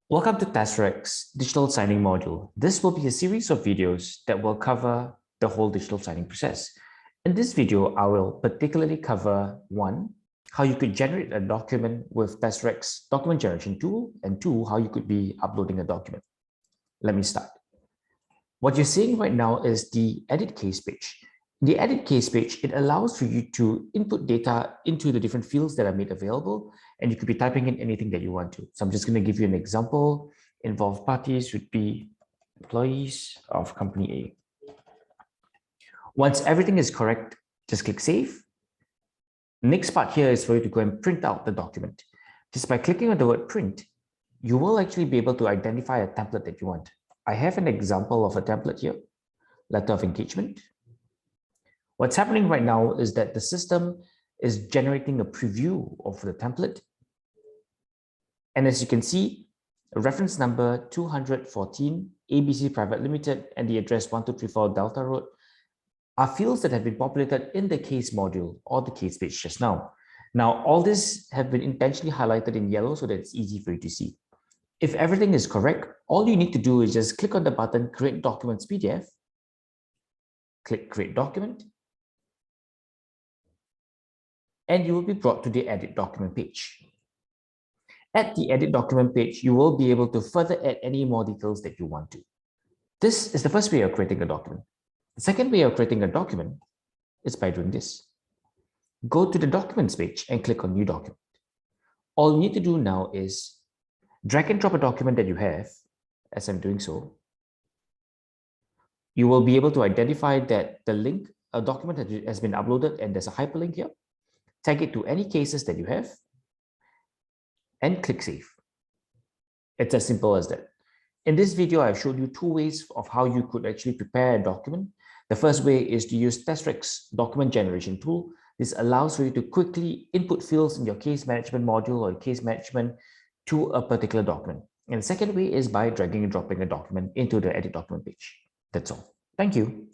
Welcome to Tesseract's digital signing module. This will be a series of videos that will cover the whole digital signing process. In this video, I will particularly cover one, how you could generate a document with Tesseract's document generation tool, and two, how you could be uploading a document. Let me start. What you're seeing right now is the edit case page. The edit case page, it allows for you to input data into the different fields that are made available, and you could be typing in anything that you want to. So I'm just going to give you an example. Involved parties would be employees of company A. Once everything is correct, just click save. Next part here is for you to go and print out the document. Just by clicking on the word print, you will actually be able to identify a template that you want. I have an example of a template here, letter of engagement. What's happening right now is that the system is generating a preview of the template. And as you can see, a reference number 214, ABC Private Limited, and the address 1234 Delta Road are fields that have been populated in the case module or the case page just now. Now, all this have been intentionally highlighted in yellow so that it's easy for you to see. If everything is correct, all you need to do is just click on the button Create Documents PDF, click Create Document, and you will be brought to the Edit Document page. At the Edit Document page, you will be able to further add any more details that you want to. This is the first way of creating a document. The second way of creating a document is by doing this. Go to the Documents page and click on New Document. All you need to do now is drag and drop a document that you have, as I'm doing so. You will be able to identify that the link, a document that has been uploaded, and there's a hyperlink here. Tag it to any cases that you have and click Save. It's as simple as that. In this video, I've showed you two ways of how you could actually prepare a document. The first way is to use Tesseract's document generation tool. This allows for you to quickly input fields in your case management module or case management to a particular document. And the second way is by dragging and dropping a document into the edit document page. That's all. Thank you.